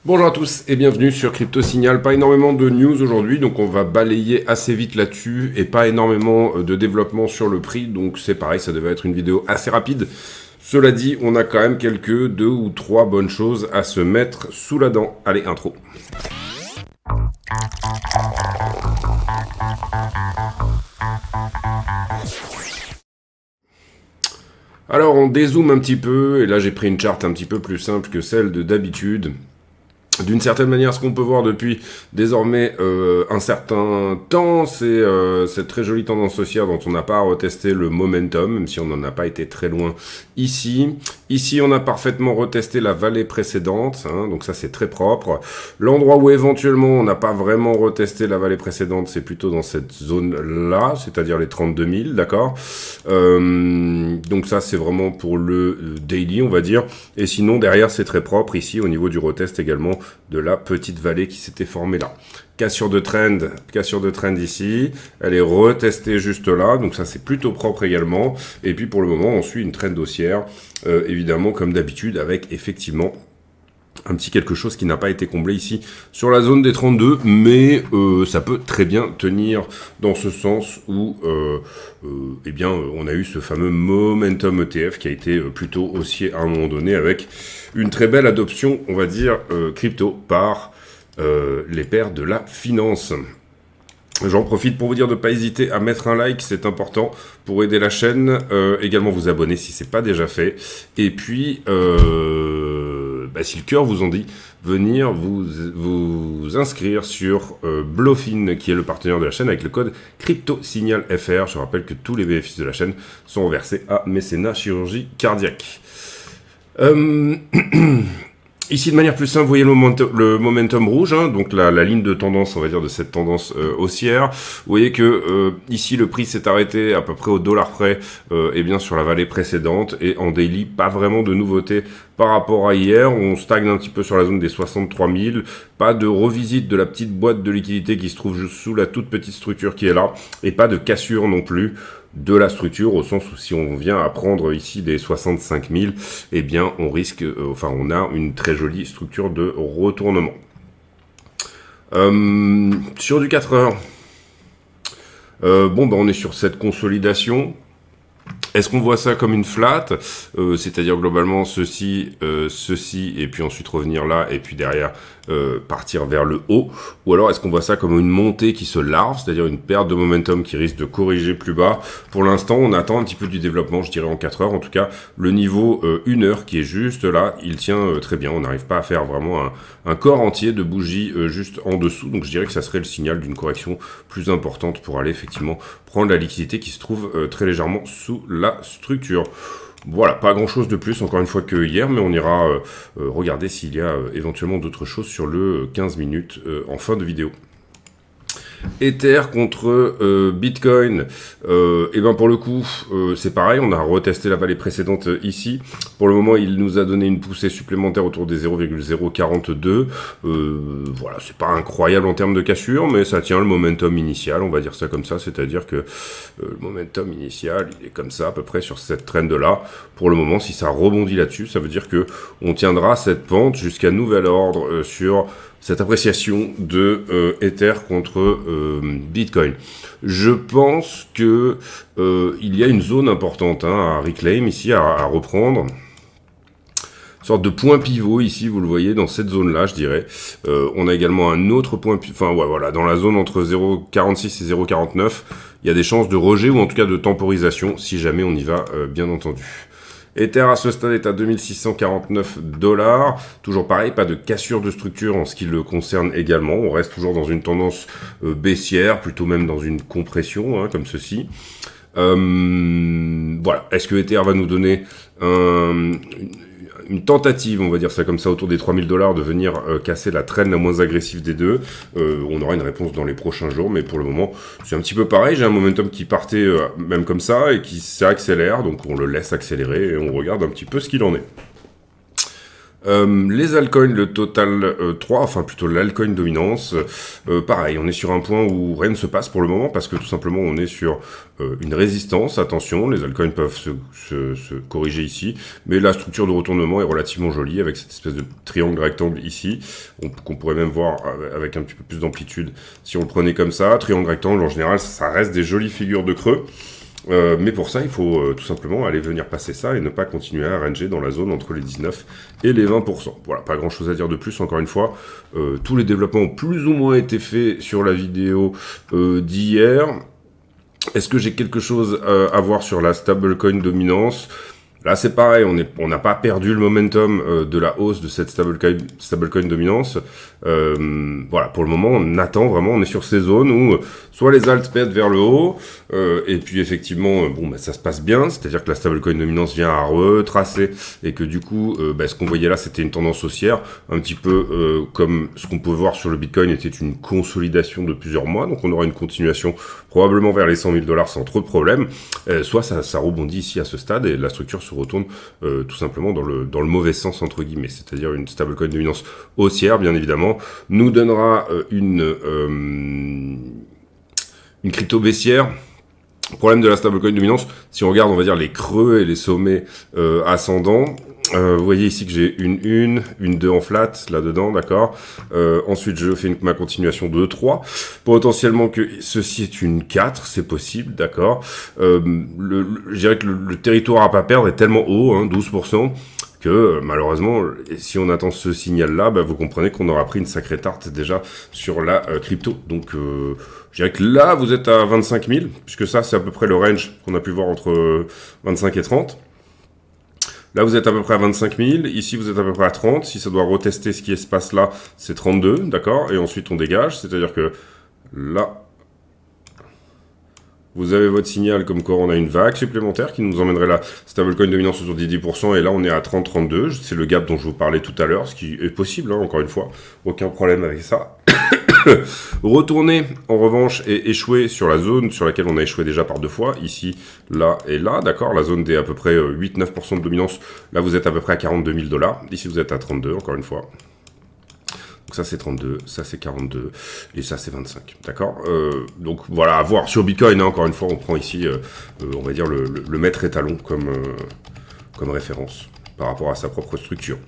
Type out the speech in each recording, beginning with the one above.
Bonjour à tous et bienvenue sur Crypto Signal. Pas énormément de news aujourd'hui, donc on va balayer assez vite là-dessus et pas énormément de développement sur le prix, donc c'est pareil, ça devait être une vidéo assez rapide. Cela dit, on a quand même deux ou trois bonnes choses à se mettre sous la dent. Allez, intro. Alors on dézoome un petit peu, et là j'ai pris une charte un petit peu plus simple que celle de d'habitude. D'une certaine manière, ce qu'on peut voir depuis désormais un certain temps, c'est cette très jolie tendance haussière dont on n'a pas retesté le momentum, même si on n'en a pas été très loin ici. Ici, on a parfaitement retesté la vallée précédente, hein, donc ça c'est très propre. L'endroit où éventuellement on n'a pas vraiment retesté la vallée précédente, c'est plutôt dans cette zone-là, c'est-à-dire les 32 000, d'accord. Donc ça c'est vraiment pour le daily, on va dire. Et sinon, derrière, c'est très propre ici au niveau du retest également de la petite vallée qui s'était formée là. Cassure de trend ici, elle est retestée juste là, donc ça c'est plutôt propre également. Et puis pour le moment, on suit une trend haussière, évidemment comme d'habitude, avec effectivement un petit quelque chose qui n'a pas été comblé ici sur la zone des 32, mais ça peut très bien tenir dans ce sens où eh bien, on a eu ce fameux momentum ETF qui a été plutôt haussier à un moment donné avec une très belle adoption, on va dire, crypto par les pairs de la finance. J'en profite pour vous dire de ne pas hésiter à mettre un like, c'est important pour aider la chaîne. Également vous abonner si ce n'est pas déjà fait. Et puis, si le cœur vous en dit, venir vous inscrire sur Blofin, qui est le partenaire de la chaîne, avec le code CryptoSignalFR. Je rappelle que tous les bénéfices de la chaîne sont reversés à Mécénat Chirurgie Cardiaque. Ici, de manière plus simple, vous voyez le momentum rouge, hein, donc la ligne de tendance, on va dire, de cette tendance haussière. Vous voyez que ici, le prix s'est arrêté à peu près au dollar près, et bien sur la vallée précédente. Et en daily, pas vraiment de nouveautés par rapport à hier. On stagne un petit peu sur la zone des 63 000. Pas de revisite de la petite boîte de liquidité qui se trouve juste sous la toute petite structure qui est là. Et pas de cassure non plus de la structure, au sens où si on vient à prendre ici des 65 000, eh bien on risque, on a une très jolie structure de retournement. Sur du 4 heures, on est sur cette consolidation. Est-ce qu'on voit ça comme une flat, c'est-à-dire globalement ceci, et puis ensuite revenir là, et puis derrière partir vers le haut, ou alors est-ce qu'on voit ça comme une montée qui se larve, c'est-à-dire une perte de momentum qui risque de corriger plus bas? Pour l'instant, on attend un petit peu du développement, je dirais en 4 heures, en tout cas, le niveau 1 heure qui est juste là, il tient très bien, on n'arrive pas à faire vraiment un corps entier de bougies juste en dessous, donc je dirais que ça serait le signal d'une correction plus importante pour aller effectivement prendre la liquidité qui se trouve très légèrement sous la structure. Voilà, pas grand chose de plus encore une fois que hier, mais on ira regarder s'il y a éventuellement d'autres choses sur le 15 minutes en fin de vidéo. Ether contre Bitcoin, et ben pour le coup c'est pareil, on a retesté la vallée précédente ici. Pour le moment il nous a donné une poussée supplémentaire autour des 0,042. Voilà, c'est pas incroyable en termes de cassure, mais ça tient le momentum initial, on va dire ça comme ça, c'est-à-dire que le momentum initial il est comme ça à peu près sur cette trend là. Pour le moment, si ça rebondit là-dessus, ça veut dire que on tiendra cette pente jusqu'à nouvel ordre sur cette appréciation de Ether contre Bitcoin. Je pense que il y a une zone importante à reclaim ici, à reprendre. Une sorte de point pivot ici, vous le voyez, dans cette zone-là, je dirais. On a également un autre point pivot, voilà, dans la zone entre 0,46 et 0,49, il y a des chances de rejet ou en tout cas de temporisation, si jamais on y va, bien entendu. Ether à ce stade est à 2649 $. Toujours pareil, pas de cassure de structure en ce qui le concerne également. On reste toujours dans une tendance baissière, plutôt même dans une compression, comme ceci. Voilà. Est-ce que Ether va nous donner une tentative, on va dire ça comme ça, autour des 3000 $, de venir casser la traîne la moins agressive des deux? On aura une réponse dans les prochains jours, mais pour le moment, c'est un petit peu pareil. J'ai un momentum qui partait même comme ça et qui s'accélère, donc on le laisse accélérer et on regarde un petit peu ce qu'il en est. Les altcoins, le total 3, enfin plutôt l'altcoin dominance, pareil, on est sur un point où rien ne se passe pour le moment parce que tout simplement on est sur une résistance. Attention, les altcoins peuvent se corriger ici, mais la structure de retournement est relativement jolie avec cette espèce de triangle rectangle ici, qu'on pourrait même voir avec un petit peu plus d'amplitude si on le prenait comme ça. Triangle rectangle, en général, ça reste des jolies figures de creux. Mais pour ça, il faut tout simplement aller venir passer ça et ne pas continuer à ranger dans la zone entre les 19 et les 20%. Voilà, pas grand chose à dire de plus, encore une fois. Tous les développements ont plus ou moins été faits sur la vidéo d'hier. Est-ce que j'ai quelque chose à voir sur la stablecoin dominance ? Là, c'est pareil, on n'a pas perdu le momentum de la hausse de cette stablecoin dominance. Voilà, pour le moment, on attend vraiment, on est sur ces zones où soit les alts pètent vers le haut, et puis effectivement, ça se passe bien, c'est-à-dire que la stablecoin dominance vient à retracer, et que du coup, ce qu'on voyait là, c'était une tendance haussière, un petit peu comme ce qu'on peut voir sur le Bitcoin était une consolidation de plusieurs mois, donc on aura une continuation probablement vers les 100 000 $ sans trop de problèmes, soit ça rebondit ici à ce stade, et la structure se retourne tout simplement dans le mauvais sens, entre guillemets, c'est-à-dire une stablecoin dominance haussière, bien évidemment, nous donnera une crypto baissière. Problème de la stablecoin dominance, si on regarde, on va dire, les creux et les sommets ascendants, vous voyez ici que j'ai une 2 en flat là-dedans, d'accord. Ensuite, je fais ma continuation de 3. Potentiellement que ceci est une 4, c'est possible, d'accord. Je dirais que le territoire à pas perdre est tellement haut, 12%, que malheureusement, si on attend ce signal-là, vous comprenez qu'on aura pris une sacrée tarte déjà sur la crypto. Donc, je dirais que là, vous êtes à 25 000, puisque ça, c'est à peu près le range qu'on a pu voir entre 25 et 30. Là, vous êtes à peu près à 25 000. Ici, vous êtes à peu près à 30. Si ça doit retester ce qui se passe là, c'est 32, d'accord. Et ensuite, on dégage. C'est-à-dire que là, vous avez votre signal comme quoi on a une vague supplémentaire qui nous emmènerait la stablecoin dominance autour des 10%. Et là, on est à 30-32. C'est le gap dont je vous parlais tout à l'heure, ce qui est possible, encore une fois. Aucun problème avec ça. Retourner en revanche et échouer sur la zone sur laquelle on a échoué déjà par 2 fois, ici, là et là, d'accord, la zone des à peu près 8-9% de dominance, là vous êtes à peu près à 42 000 $, ici vous êtes à 32, encore une fois. Donc ça c'est 32, ça c'est 42, et ça c'est 25, d'accord. Donc voilà, à voir sur Bitcoin, encore une fois, on prend ici, on va dire, le maître étalon comme référence par rapport à sa propre structure.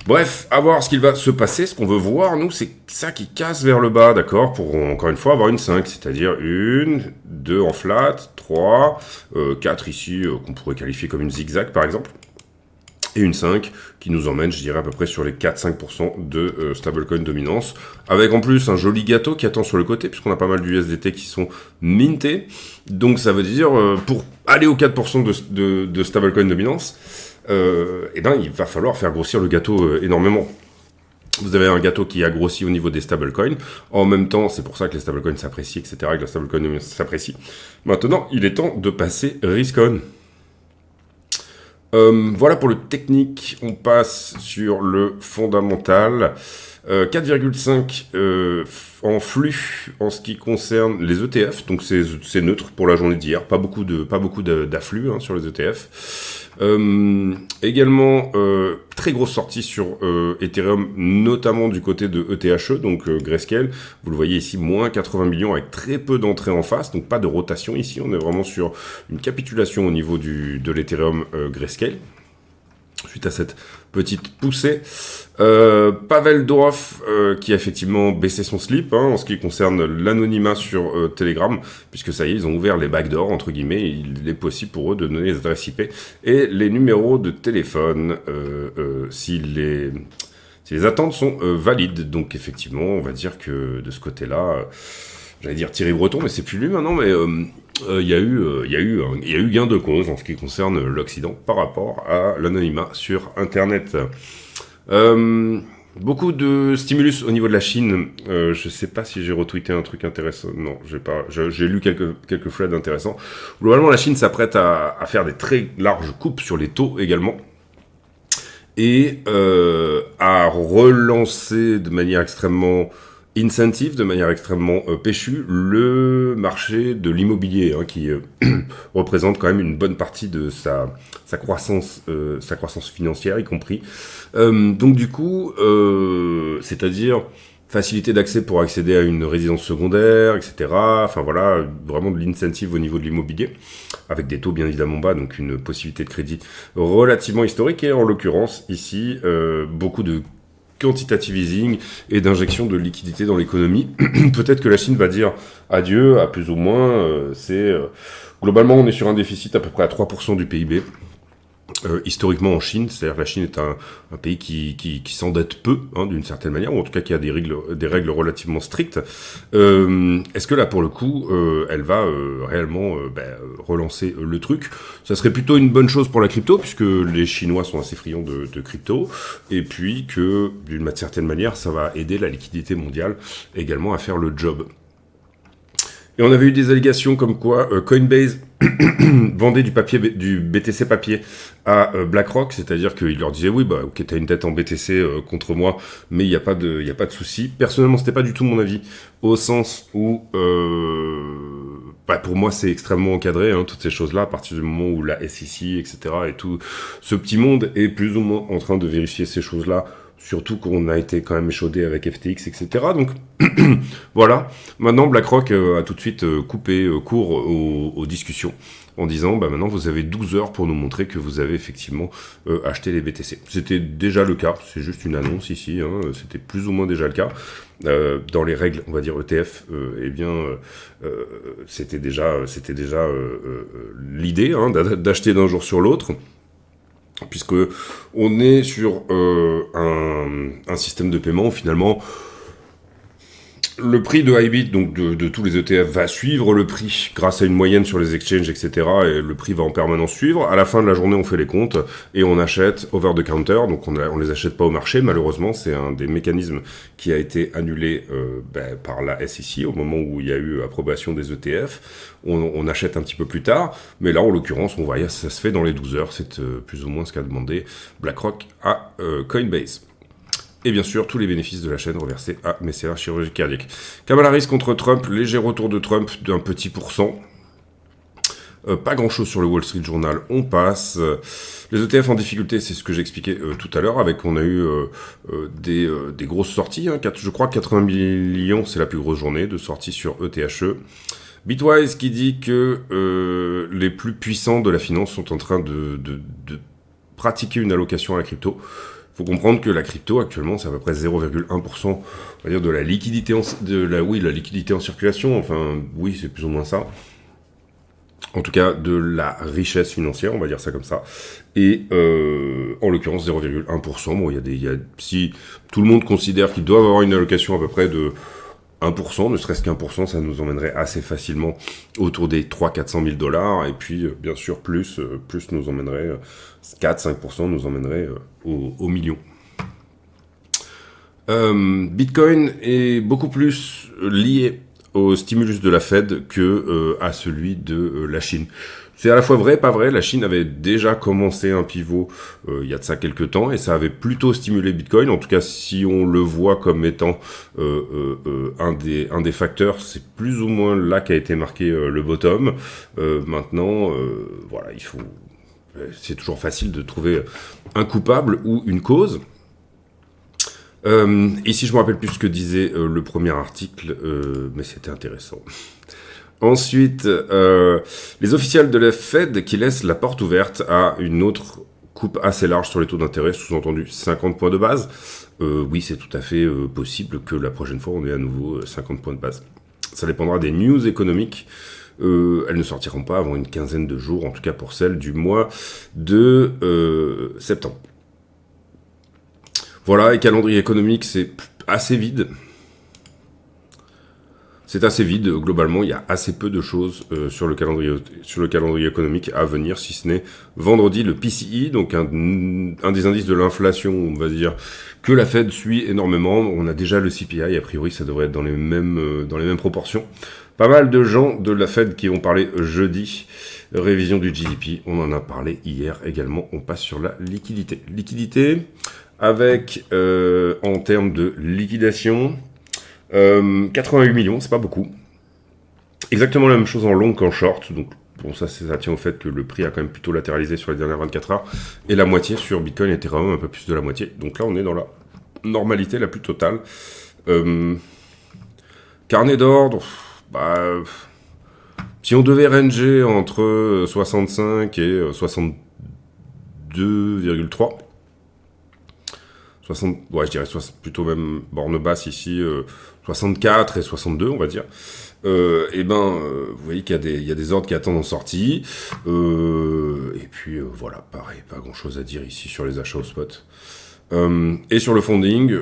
Bref, à voir ce qu'il va se passer. Ce qu'on veut voir, nous, c'est ça qui casse vers le bas, d'accord, pour encore une fois avoir une 5, c'est-à-dire une, 2 en flat, 3, 4 ici, qu'on pourrait qualifier comme une zigzag par exemple, et une 5 qui nous emmène, je dirais, à peu près sur les 4-5% de stablecoin dominance, avec en plus un joli gâteau qui attend sur le côté, puisqu'on a pas mal d'USDT qui sont mintés. Donc ça veut dire, pour aller aux 4% de stablecoin dominance, il va falloir faire grossir le gâteau énormément. Vous avez un gâteau qui a grossi au niveau des stablecoins. En même temps, c'est pour ça que les stablecoins s'apprécient, etc., que la stablecoin s'apprécie. Maintenant, il est temps de passer risk on. Voilà pour le technique. On passe sur le fondamental. 4,5 en flux en ce qui concerne les ETF, donc c'est neutre pour la journée d'hier, pas beaucoup d'afflux sur les ETF. Également très grosse sortie sur Ethereum, notamment du côté de ETHE, donc Grayscale. Vous le voyez ici, moins 80 millions avec très peu d'entrées en face, donc pas de rotation ici. On est vraiment sur une capitulation au niveau de l'Ethereum Grayscale. Suite à cette petite poussée, Pavel Durov qui a effectivement baissé son slip en ce qui concerne l'anonymat sur Telegram, puisque ça y est, ils ont ouvert les backdoors, entre guillemets, il est possible pour eux de donner les adresses IP et les numéros de téléphone si les attentes sont valides. Donc effectivement, on va dire que de ce côté-là, j'allais dire Thierry Breton, mais c'est plus lui maintenant, mais il y a eu gain de cause en ce qui concerne l'Occident par rapport à l'anonymat sur Internet. Beaucoup de stimulus au niveau de la Chine. Je sais pas si j'ai retweeté un truc intéressant. Non, j'ai pas. J'ai lu quelques threads intéressants. Globalement, la Chine s'apprête à faire des très larges coupes sur les taux également. Et à relancer de manière extrêmement incentive de manière extrêmement péchue le marché de l'immobilier, hein, qui représente quand même une bonne partie de sa croissance financière, y compris. Donc du coup, c'est-à-dire facilité d'accès pour accéder à une résidence secondaire, etc. Enfin voilà, vraiment de l'incentive au niveau de l'immobilier, avec des taux bien évidemment bas, donc une possibilité de crédit relativement historique, et en l'occurrence ici, beaucoup de quantitative easing et d'injection de liquidité dans l'économie. Peut-être que la Chine va dire adieu à plus ou moins. Globalement, on est sur un déficit à peu près à 3% du PIB. Historiquement en Chine, c'est-à-dire que la Chine est un pays qui s'endette peu, hein, d'une certaine manière, ou en tout cas qui a des règles relativement strictes. Est-ce que là, pour le coup, elle va réellement relancer le truc? Ça serait plutôt une bonne chose pour la crypto, puisque les Chinois sont assez friands de crypto, et puis que, d'une certaine manière, ça va aider la liquidité mondiale également à faire le job. Et on avait eu des allégations comme quoi Coinbase vendait du BTC papier à BlackRock, c'est-à-dire qu'il leur disait oui, bah ok, t'as une dette en BTC contre moi, mais il y a pas de souci. Personnellement, c'était pas du tout mon avis, au sens où pour moi c'est extrêmement encadré, hein, toutes ces choses-là, à partir du moment où la SEC, etc. et tout ce petit monde est plus ou moins en train de vérifier ces choses-là. Surtout qu'on a été quand même échaudé avec FTX, etc. Donc voilà. Maintenant, BlackRock a tout de suite coupé court aux discussions en disant maintenant vous avez 12 heures pour nous montrer que vous avez effectivement acheté les BTC. C'était déjà le cas, c'est juste une annonce ici, hein, c'était plus ou moins déjà le cas. Dans les règles, on va dire ETF, c'était déjà l'idée, hein, d'acheter d'un jour sur l'autre. Puisque on est sur un système de paiement où finalement le prix de Bybit, donc de tous les ETF, va suivre le prix grâce à une moyenne sur les exchanges, etc. Et le prix va en permanence suivre. À la fin de la journée, on fait les comptes et on achète over the counter. Donc on les achète pas au marché. Malheureusement, c'est un des mécanismes qui a été annulé par la SEC au moment où il y a eu approbation des ETF. On achète un petit peu plus tard. Mais là, en l'occurrence, on voit ça se fait dans les 12 heures. C'est plus ou moins ce qu'a demandé BlackRock à Coinbase. Et bien sûr, tous les bénéfices de la chaîne reversés à Messera Chirurgie Cardiaque. Kamala Harris contre Trump, léger retour de Trump d'un petit pourcent. Pas grand-chose sur le Wall Street Journal, on passe. Les ETF en difficulté, c'est ce que j'expliquais tout à l'heure, on a eu des grosses sorties. Hein, je crois que 80 millions, c'est la plus grosse journée de sorties sur ETHE. Bitwise qui dit que les plus puissants de la finance sont en train de pratiquer une allocation à la crypto. Il faut comprendre que la crypto, actuellement, c'est à peu près 0,1%, on va dire, de la liquidité la liquidité en circulation. Enfin, oui, c'est plus ou moins ça. En tout cas, de la richesse financière, on va dire ça comme ça. Et, en l'occurrence, 0,1%. Bon, si tout le monde considère qu'il doit avoir une allocation à peu près de 1%, ne serait-ce qu'1%, ça nous emmènerait assez facilement autour des 300-400 000 $. Et puis, bien sûr, plus nous emmènerait, 4-5% nous emmènerait au million. Bitcoin est beaucoup plus lié au stimulus de la Fed que à celui de la Chine. C'est à la fois vrai, pas vrai. La Chine avait déjà commencé un pivot il y a de ça quelques temps et ça avait plutôt stimulé Bitcoin. En tout cas, si on le voit comme étant un des facteurs, c'est plus ou moins là qu'a été marqué le bottom. Maintenant, voilà, c'est toujours facile de trouver un coupable ou une cause. Ici, je me rappelle plus ce que disait le premier article, mais c'était intéressant. Ensuite, les officiels de la Fed qui laissent la porte ouverte à une autre coupe assez large sur les taux d'intérêt, sous-entendu 50 points de base. Oui, c'est tout à fait possible que la prochaine fois, on ait à nouveau 50 points de base. Ça dépendra des news économiques. Elles ne sortiront pas avant une quinzaine de jours, en tout cas pour celles du mois de septembre. Voilà, et calendrier économique, c'est assez vide. C'est assez vide, globalement, il y a assez peu de choses sur le calendrier économique à venir, si ce n'est vendredi le PCE, donc un des indices de l'inflation, on va dire, que la Fed suit énormément. On a déjà le CPI, a priori ça devrait être dans les mêmes proportions. Pas mal de gens de la Fed qui ont parlé jeudi, révision du GDP, on en a parlé hier également, on passe sur la liquidité. Liquidité avec, en termes de liquidation, 88 millions, c'est pas beaucoup. Exactement la même chose en long qu'en short, donc bon, ça tient au fait que le prix a quand même plutôt latéralisé sur les dernières 24 heures, et la moitié sur Bitcoin était quand même un peu plus de la moitié. Donc là, on est dans la normalité la plus totale. Carnet d'ordre, bah, si on devait ranger entre 65 et 62,3, 60, ouais, je dirais plutôt même borne basse ici, 64 et 62, on va dire. Vous voyez qu'il y a des ordres qui attendent en sortie. Et puis voilà, pareil, pas grand chose à dire ici sur les achats au spot. Et sur le funding,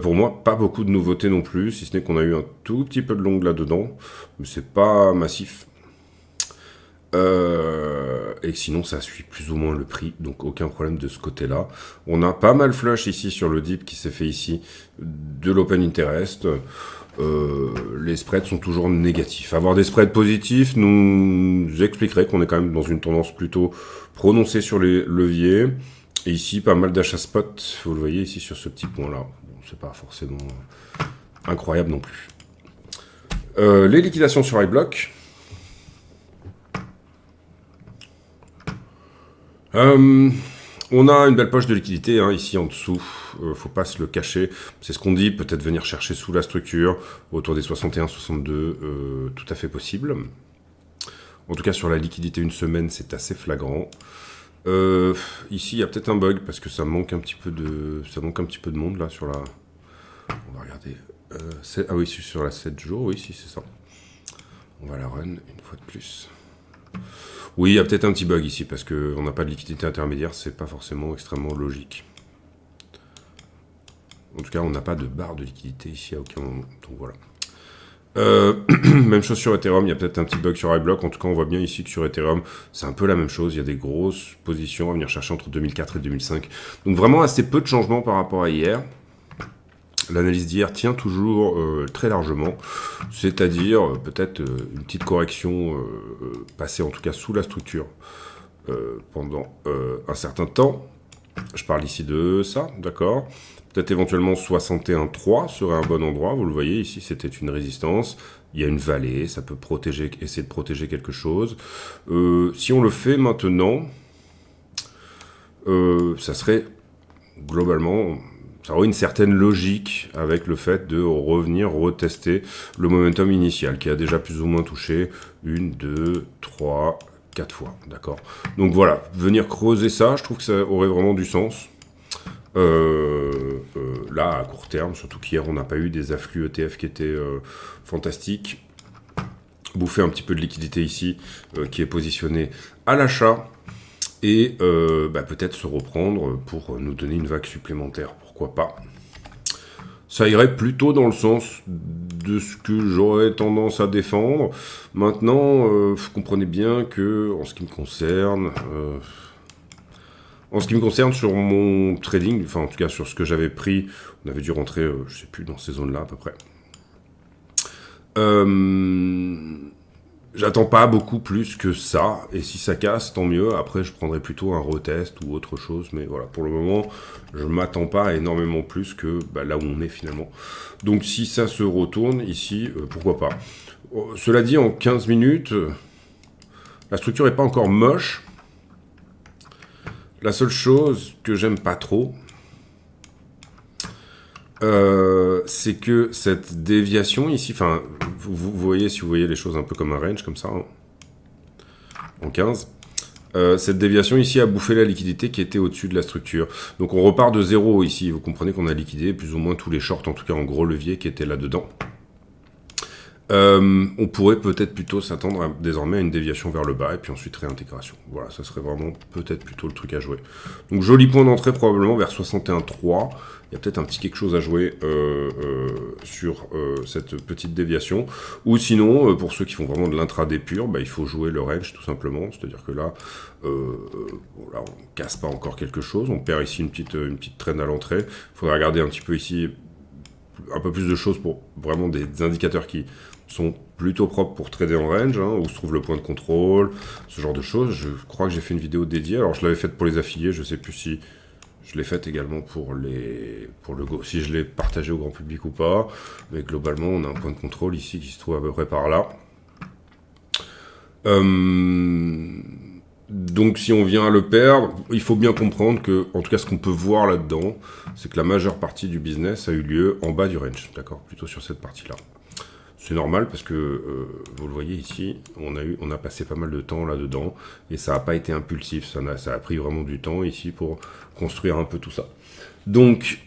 pour moi, pas beaucoup de nouveautés non plus, si ce n'est qu'on a eu un tout petit peu de long là-dedans, mais c'est pas massif. Et sinon, ça suit plus ou moins le prix, donc aucun problème de ce côté-là. On a pas mal flush ici sur le dip qui s'est fait ici de l'open interest. Les spreads sont toujours négatifs. Avoir des spreads positifs nous expliquerait qu'on est quand même dans une tendance plutôt prononcée sur les leviers. Et ici, pas mal d'achats spot, vous le voyez ici sur ce petit point-là. Bon, c'est pas forcément incroyable non plus. Les liquidations sur iBlock. On a une belle poche de liquidité ici en dessous, faut pas se le cacher, c'est ce qu'on dit, peut-être venir chercher sous la structure, autour des 61-62, tout à fait possible. En tout cas sur la liquidité une semaine c'est assez flagrant. Ici il y a peut-être un bug parce que ça manque un petit peu de monde là sur la... On va regarder, ah oui sur la 7 jours, oui si c'est ça. On va la run une fois de plus. Oui, il y a peut-être un petit bug ici, parce qu'on n'a pas de liquidité intermédiaire, c'est pas forcément extrêmement logique. En tout cas, on n'a pas de barre de liquidité ici à aucun moment, donc voilà. Même chose sur Ethereum, il y a peut-être un petit bug sur iBlock, en tout cas on voit bien ici que sur Ethereum, c'est un peu la même chose, il y a des grosses positions à venir chercher entre 2004 et 2005. Donc vraiment assez peu de changements par rapport à hier. L'analyse d'hier tient toujours très largement, c'est-à-dire peut-être une petite correction passée en tout cas sous la structure pendant un certain temps. Je parle ici de ça, d'accord. Peut-être éventuellement 61,3 serait un bon endroit, vous le voyez ici c'était une résistance, il y a une vallée, ça peut protéger, essayer de protéger quelque chose. Si on le fait maintenant, ça serait globalement... Ça aurait une certaine logique avec le fait de revenir retester le momentum initial qui a déjà plus ou moins touché 1, 2, 3, 4 fois, d'accord. Donc voilà, venir creuser ça, je trouve que ça aurait vraiment du sens. Là, à court terme, surtout qu'hier on n'a pas eu des afflux ETF qui étaient fantastiques. Bouffer un petit peu de liquidité ici qui est positionné à l'achat. Et peut-être se reprendre pour nous donner une vague supplémentaire, pourquoi pas. Ça irait plutôt dans le sens de ce que j'aurais tendance à défendre. Maintenant, vous comprenez bien que, en ce qui me concerne sur mon trading, enfin en tout cas sur ce que j'avais pris, on avait dû rentrer, je sais plus, dans ces zones-là à peu près. J'attends pas beaucoup plus que ça, et si ça casse, tant mieux. Après, je prendrai plutôt un retest ou autre chose, mais voilà, pour le moment, je m'attends pas à énormément plus que là où on est finalement. Donc si ça se retourne ici, pourquoi pas. Cela dit, en 15 minutes, la structure est pas encore moche. La seule chose que j'aime pas trop, c'est que cette déviation ici, enfin, vous voyez, si vous voyez les choses un peu comme un range, comme ça, en 15, cette déviation ici a bouffé la liquidité qui était au-dessus de la structure. Donc on repart de zéro ici, vous comprenez qu'on a liquidé plus ou moins tous les shorts, en tout cas en gros levier qui étaient là-dedans. On pourrait peut-être plutôt s'attendre désormais à une déviation vers le bas et puis ensuite réintégration. Voilà, ça serait vraiment peut-être plutôt le truc à jouer. Donc joli point d'entrée probablement vers 61,3. Il y a peut-être un petit quelque chose à jouer sur cette petite déviation. Ou sinon, pour ceux qui font vraiment de l'intraday pur, il faut jouer le range tout simplement. C'est-à-dire que là, là on casse pas encore quelque chose. On perd ici une petite traîne à l'entrée. Il faudrait regarder un petit peu ici un peu plus de choses pour vraiment des indicateurs qui sont plutôt propres pour trader en range, où se trouve le point de contrôle, ce genre de choses. Je crois que j'ai fait une vidéo dédiée. Alors je l'avais faite pour les affiliés, je sais plus si Je l'ai faite également pour le Go, si je l'ai partagé au grand public ou pas. Mais globalement, on a un point de contrôle ici qui se trouve à peu près par là. Donc si on vient à le perdre, il faut bien comprendre que, en tout cas ce qu'on peut voir là-dedans, c'est que la majeure partie du business a eu lieu en bas du range, d'accord, plutôt sur cette partie-là. C'est normal parce que, vous le voyez ici, on a passé pas mal de temps là-dedans, et ça n'a pas été impulsif, ça a pris vraiment du temps ici pour construire un peu tout ça. Donc,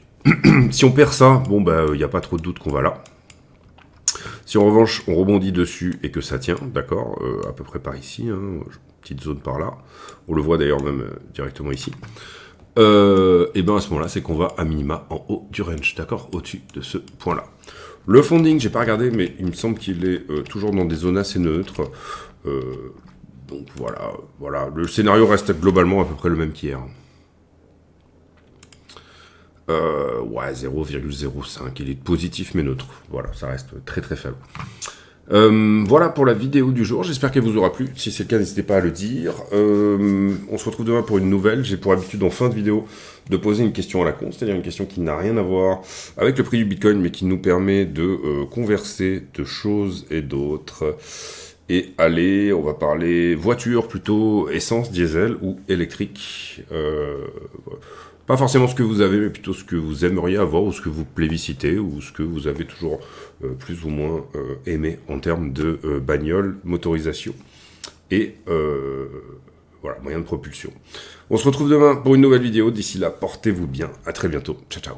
si on perd ça, bon bah, il n'y a pas trop de doute qu'on va là. Si en revanche, on rebondit dessus et que ça tient, d'accord, à peu près par ici, hein, petite zone par là, on le voit d'ailleurs même directement ici, et bien à ce moment-là, c'est qu'on va à minima en haut du range, d'accord, au-dessus de ce point-là. Le funding, j'ai pas regardé, mais il me semble qu'il est toujours dans des zones assez neutres. Donc voilà, le scénario reste globalement à peu près le même qu'hier. Ouais, 0,05, il est positif mais neutre. Voilà, ça reste très très faible. Voilà pour la vidéo du jour, j'espère qu'elle vous aura plu. Si c'est le cas, n'hésitez pas à le dire. On se retrouve demain pour une nouvelle. J'ai pour habitude en fin de vidéo de poser une question à la con, c'est-à-dire une question qui n'a rien à voir avec le prix du Bitcoin, mais qui nous permet de converser de choses et d'autres. Et allez, on va parler voiture plutôt, essence, diesel ou électrique. Pas forcément ce que vous avez, mais plutôt ce que vous aimeriez avoir, ou ce que vous plébiscitez, ou ce que vous avez toujours plus ou moins aimé en termes de bagnole, motorisation et voilà, moyen de propulsion. On se retrouve demain pour une nouvelle vidéo. D'ici là, portez-vous bien. À très bientôt. Ciao, ciao.